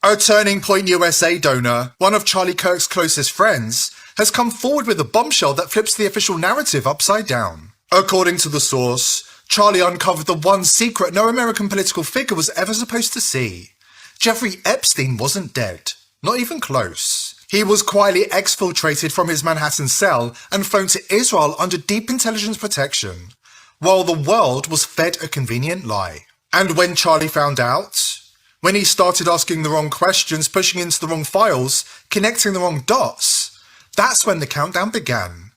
A Turning Point USA donor, one of Charlie Kirk's closest friends, has come forward with a bombshell that flips the official narrative upside down. According to the source, Charlie uncovered the one secret no American political figure was ever supposed to see. Jeffrey Epstein wasn't dead, not even close. He was quietly exfiltrated from his Manhattan cell and flown to Israel under deep intelligence protection, while the world was fed a convenient lie. And when Charlie found out, when he started asking the wrong questions, pushing into the wrong files, connecting the wrong dots, that's when the countdown began.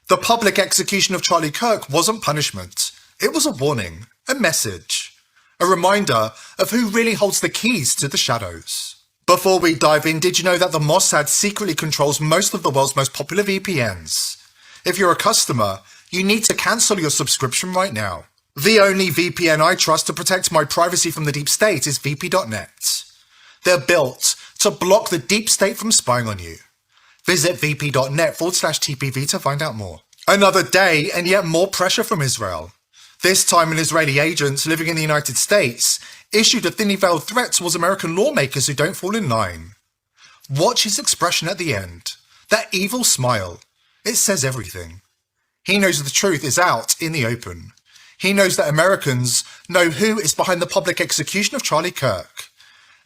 The public execution of Charlie Kirk wasn't punishment. It was a warning, a message, a reminder of who really holds the keys to the shadows. Before we dive in, did you know that the Mossad secretly controls most of the world's most popular VPNs? If you're a customer, you need to cancel your subscription right now. The only VPN I trust to protect my privacy from the deep state is vp.net. They're built to block the deep state from spying on you. Visit vp.net/TPV to find out more. Another day and yet more pressure from Israel. This time an Israeli agent living in the United States issued a thinly veiled threat towards American lawmakers who don't fall in line. Watch his expression at the end. That evil smile. It says everything. He knows the truth is out in the open. He knows that Americans know who is behind the public execution of Charlie Kirk.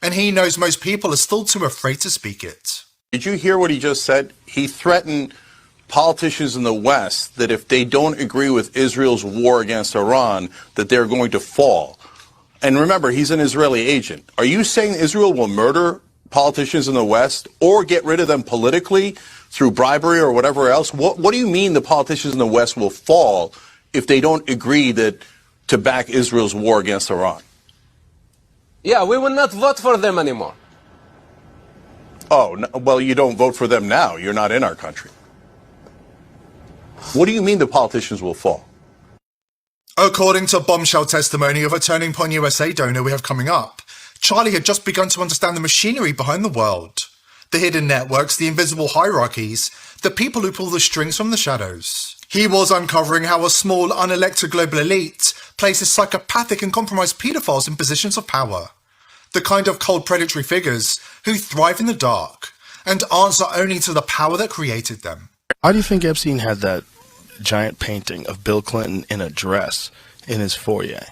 And he knows most people are still too afraid to speak it. Did you hear what he just said? He threatened politicians in the West that if they don't agree with Israel's war against Iran, that they're going to fall. And remember, he's an Israeli agent. Are you saying Israel will murder politicians in the West or get rid of them politically through bribery or whatever else? What do you mean the politicians in the West will fall if they don't agree to back Israel's war against Iran? Yeah, we will not vote for them anymore. Oh, no, well, you don't vote for them now. You're not in our country. What do you mean the politicians will fall? According to bombshell testimony of a Turning Point USA donor we have coming up, Charlie had just begun to understand the machinery behind the world. The hidden networks, the invisible hierarchies, the people who pull the strings from the shadows. He was uncovering how a small, unelected global elite places psychopathic and compromised pedophiles in positions of power. The kind of cold predatory figures who thrive in the dark and answer only to the power that created them. Why do you think Epstein had that giant painting of Bill Clinton in a dress in his foyer?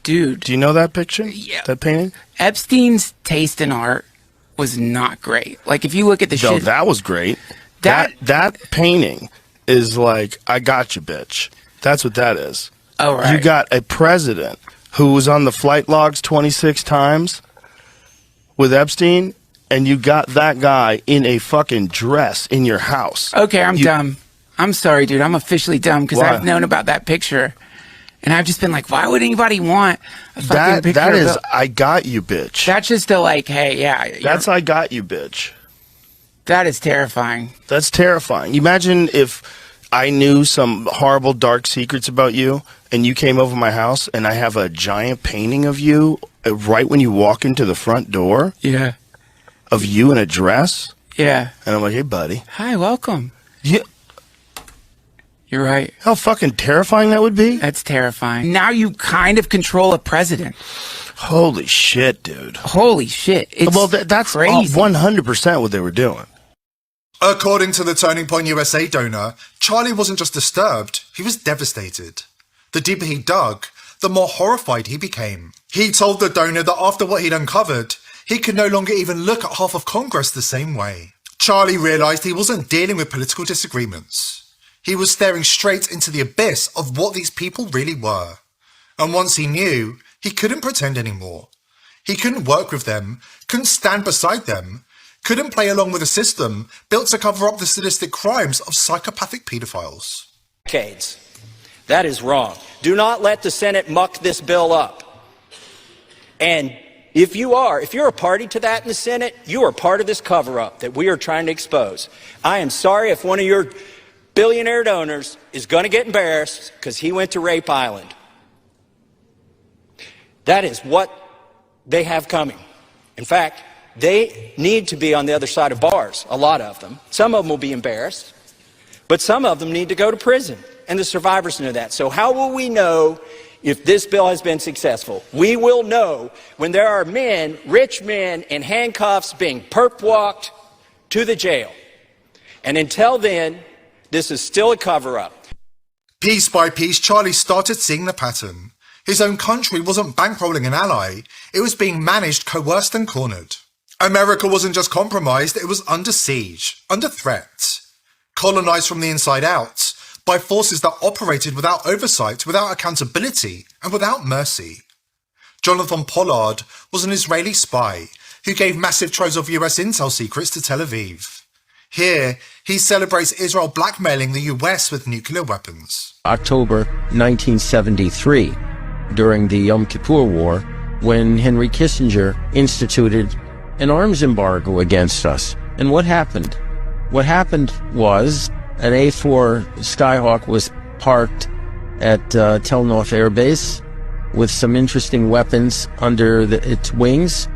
Dude. Do you know that picture? Yeah. That painting? Epstein's taste in art was not great. Like, if you look at the No, shit... that was great. That painting is like, I got you, bitch. That's what that is. Oh, right. You got a president who was on the flight logs 26 times with Epstein, and you got that guy in a fucking dress in your house. Okay, I'm dumb. I'm sorry, dude. I'm officially dumb because Why? I've known about that picture. And I've just been like, why would anybody want a fucking picture That of is, Bill? I got you, bitch. That's just a like, hey, yeah. That's I got you, bitch. That is terrifying. That's terrifying. Imagine if I knew some horrible dark secrets about you and you came over my house and I have a giant painting of you right when you walk into the front door. Yeah. Of you in a dress. Yeah. And I'm like, hey, buddy. Hi, welcome. Yeah. You're right. How fucking terrifying that would be? That's terrifying. Now you kind of control a president. Holy shit, dude. Holy shit. It's well, that's crazy. 100% what they were doing. According to the Turning Point USA donor, Charlie wasn't just disturbed, he was devastated. The deeper he dug, the more horrified he became. He told the donor that after what he'd uncovered, he could no longer even look at half of Congress the same way. Charlie realized he wasn't dealing with political disagreements. He was staring straight into the abyss of what these people really were. And once he knew, he couldn't pretend anymore. He couldn't work with them, couldn't stand beside them, couldn't play along with a system built to cover up the sadistic crimes of psychopathic pedophiles. Decades. That is wrong. Do not let the Senate muck this bill up. And if you're a party to that in the Senate, you are part of this cover-up that we are trying to expose. I am sorry if one of your billionaire donors is going to get embarrassed because he went to Rape Island. That is what they have coming. In fact, they need to be on the other side of bars, a lot of them. Some of them will be embarrassed, but some of them need to go to prison, and the survivors know that. So how will we know if this bill has been successful. We will know when there are men, rich men, in handcuffs being perp-walked to the jail. And until then, this is still a cover-up. Piece by piece, Charlie started seeing the pattern. His own country wasn't bankrolling an ally, it was being managed, coerced and cornered. America wasn't just compromised, it was under siege, under threat. Colonized from the inside out, by forces that operated without oversight, without accountability, and without mercy. Jonathan Pollard was an Israeli spy who gave massive troves of US intel secrets to Tel Aviv. Here, he celebrates Israel blackmailing the US with nuclear weapons. October 1973, during the Yom Kippur War, when Henry Kissinger instituted an arms embargo against us. And what happened? What happened was an A-4 Skyhawk was parked at Tel Nof Air Base with some interesting weapons under its wings.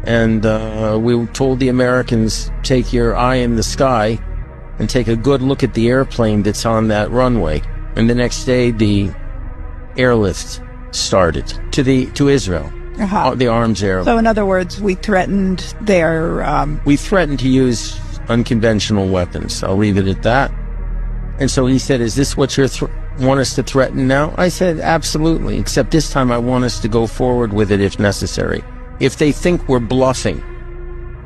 And we told the Americans, take your eye in the sky and take a good look at the airplane that's on that runway. And the next day, the airlift started to Israel, the arms air. So in other words, we threatened their... We threatened to use unconventional weapons. I'll leave it at that. And so he said, is this what you want us to threaten now? I said, absolutely, except this time I want us to go forward with it if necessary. If they think we're bluffing,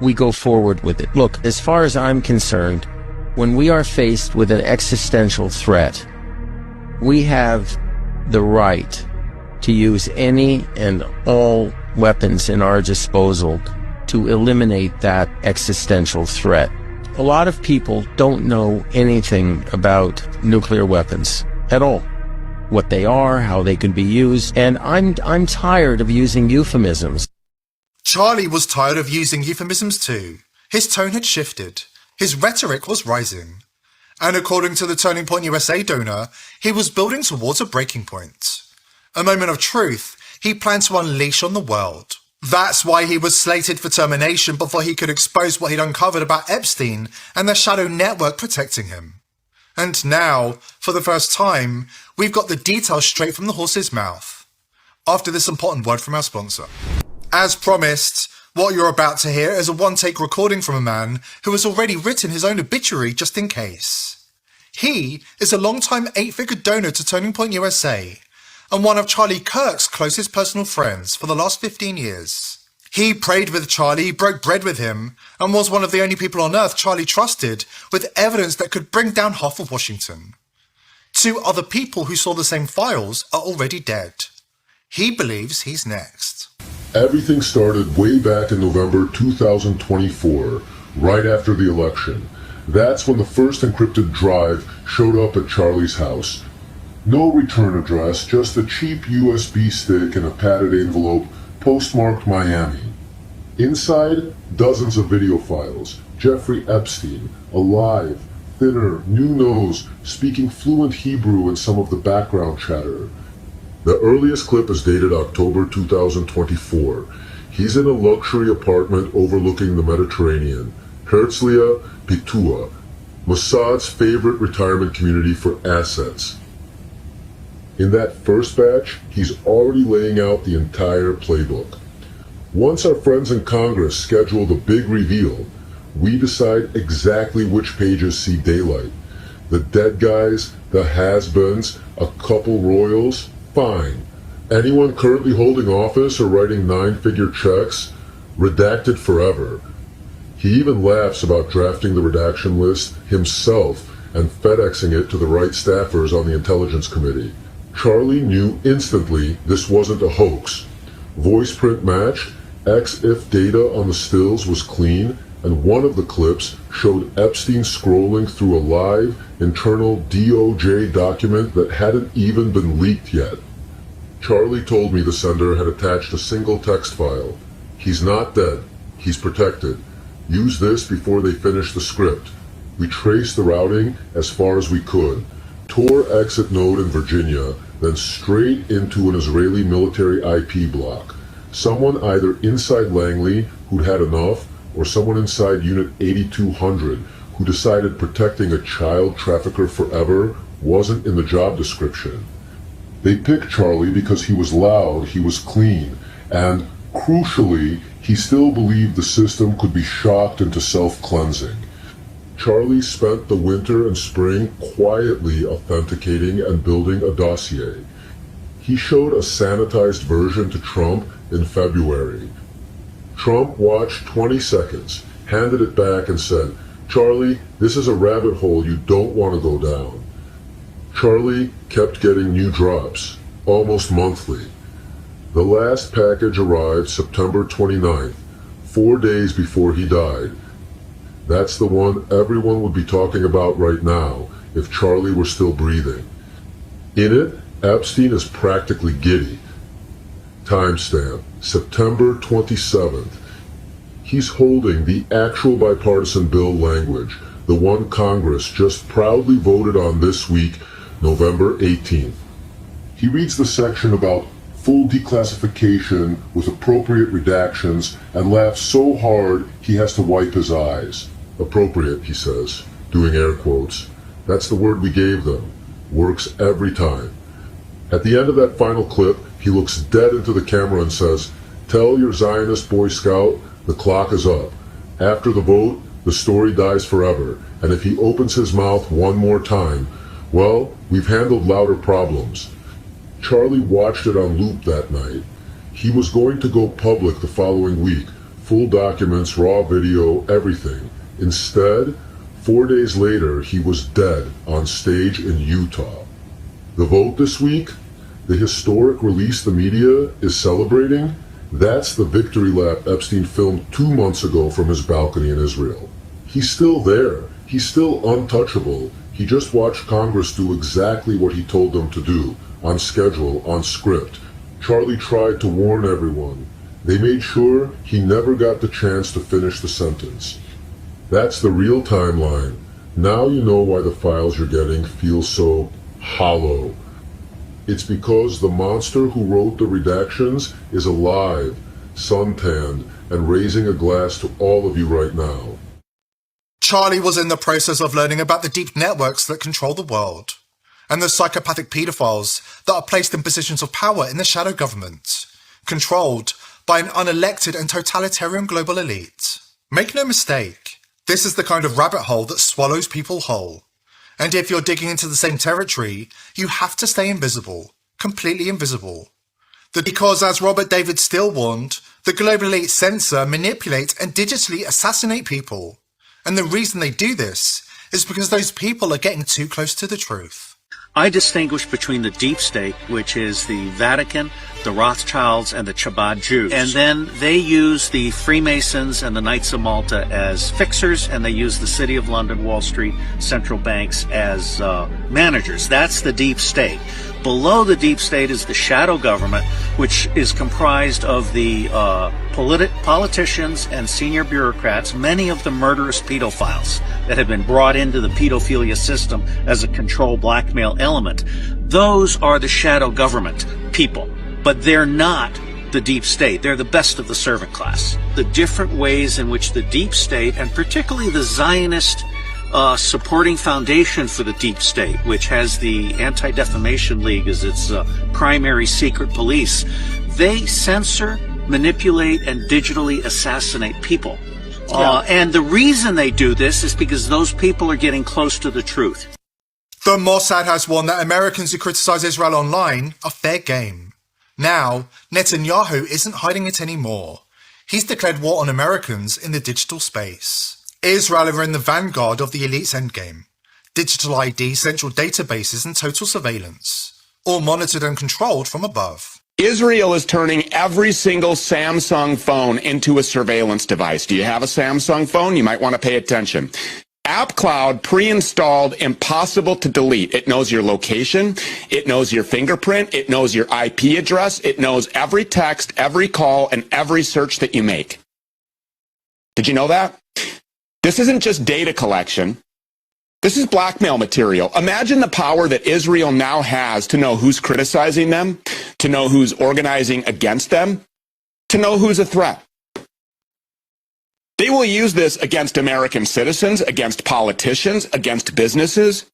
we go forward with it. Look, as far as I'm concerned, when we are faced with an existential threat, we have the right to use any and all weapons in our disposal to eliminate that existential threat. A lot of people don't know anything about nuclear weapons at all. What they are, how they can be used, and I'm tired of using euphemisms. Charlie was tired of using euphemisms too. His tone had shifted. His rhetoric was rising. And according to the Turning Point USA donor, he was building towards a breaking point. A moment of truth he planned to unleash on the world. That's why he was slated for termination before he could expose what he'd uncovered about Epstein and the shadow network protecting him. And now, for the first time, we've got the details straight from the horse's mouth. After this important word from our sponsor. As promised, what you're about to hear is a one-take recording from a man who has already written his own obituary just in case. He is a long-time 8-figure donor to Turning Point USA, and one of Charlie Kirk's closest personal friends for the last 15 years. He prayed with Charlie, broke bread with him, and was one of the only people on earth Charlie trusted with evidence that could bring down half of Washington. 2 other people who saw the same files are already dead. He believes he's next. Everything started way back in November 2024, right after the election. That's when the first encrypted drive showed up at Charlie's house. No return address, just a cheap USB stick in a padded envelope postmarked Miami. Inside, dozens of video files. Jeffrey Epstein, alive, thinner, new nose, speaking fluent Hebrew in some of the background chatter. The earliest clip is dated October 2024. He's in a luxury apartment overlooking the Mediterranean. Herzliya Pitua, Mossad's favorite retirement community for assets. In that first batch, he's already laying out the entire playbook. Once our friends in Congress schedule the big reveal, we decide exactly which pages see daylight. The dead guys, the has-beens, a couple royals, fine. Anyone currently holding office or writing 9-figure checks, redacted forever. He even laughs about drafting the redaction list himself and FedExing it to the right staffers on the Intelligence Committee. Charlie knew instantly this wasn't a hoax. Voice print match, EXIF data on the stills was clean, and one of the clips showed Epstein scrolling through a live, internal DOJ document that hadn't even been leaked yet. Charlie told me the sender had attached a single text file. He's not dead. He's protected. Use this before they finish the script. We traced the routing as far as we could. Tor exit node in Virginia, then straight into an Israeli military IP block. Someone either inside Langley who'd had enough, or someone inside Unit 8200 who decided protecting a child trafficker forever wasn't in the job description. They picked Charlie because he was loud, he was clean, and, crucially, he still believed the system could be shocked into self-cleansing. Charlie spent the winter and spring quietly authenticating and building a dossier. He showed a sanitized version to Trump in February. Trump watched 20 seconds, handed it back and said, "Charlie, this is a rabbit hole you don't want to go down." Charlie kept getting new drops, almost monthly. The last package arrived September 29th, 4 days before he died. That's the one everyone would be talking about right now if Charlie were still breathing. In it, Epstein is practically giddy. Timestamp, September 27th. He's holding the actual bipartisan bill language, the one Congress just proudly voted on this week, November 18th. He reads the section about full declassification with appropriate redactions and laughs so hard he has to wipe his eyes. Appropriate, he says, doing air quotes. That's the word we gave them. Works every time. At the end of that final clip, he looks dead into the camera and says, "Tell your Zionist Boy Scout the clock is up. After the vote, the story dies forever, and if he opens his mouth one more time, well, we've handled louder problems." Charlie watched it on loop that night. He was going to go public the following week, full documents, raw video, everything. Instead, 4 days later, he was dead on stage in Utah. The vote this week, the historic release the media is celebrating, that's the victory lap Epstein filmed 2 months ago from his balcony in Israel. He's still there. He's still untouchable. He just watched Congress do exactly what he told them to do, on schedule, on script. Charlie tried to warn everyone. They made sure he never got the chance to finish the sentence. That's the real timeline. Now you know why the files you're getting feel so hollow. It's because the monster who wrote the redactions is alive, suntanned, and raising a glass to all of you right now. Charlie was in the process of learning about the deep networks that control the world, and the psychopathic pedophiles that are placed in positions of power in the shadow government, controlled by an unelected and totalitarian global elite. Make no mistake, this is the kind of rabbit hole that swallows people whole. And if you're digging into the same territory, you have to stay invisible, completely invisible. Because as Robert David Steele warned, the global elite censor, manipulate, and digitally assassinate people. And the reason they do this is because those people are getting too close to the truth. I distinguish between the deep state, which is the Vatican, the Rothschilds, and the Chabad Jews. And then they use the Freemasons and the Knights of Malta as fixers, and they use the City of London, Wall Street, central banks as managers. That's the deep state. Below the deep state is the shadow government, which is comprised of the politicians and senior bureaucrats, many of them murderous pedophiles that have been brought into the pedophilia system as a control blackmail element. Those are the shadow government people, but they're not the deep state. They're the best of the servant class. The different ways in which the deep state, and particularly the Zionist supporting foundation for the deep state, which has the Anti-Defamation League as its primary secret police, they censor, manipulate, and digitally assassinate people. And the reason they do this is because those people are getting close to the truth. The Mossad has warned that Americans who criticize Israel online are fair game. Now, Netanyahu isn't hiding it anymore. He's declared war on Americans in the digital space. Israel are in the vanguard of the elite's endgame. Digital ID, central databases, and total surveillance. All monitored and controlled from above. Israel is turning every single Samsung phone into a surveillance device. Do you have a Samsung phone? You might want to pay attention. App Cloud pre-installed, impossible to delete. It knows your location, it knows your fingerprint, it knows your IP address, it knows every text, every call, and every search that you make. Did you know that? This isn't just data collection. This is blackmail material. Imagine the power that Israel now has to know who's criticizing them, to know who's organizing against them, to know who's a threat. They will use this against American citizens, against politicians, against businesses.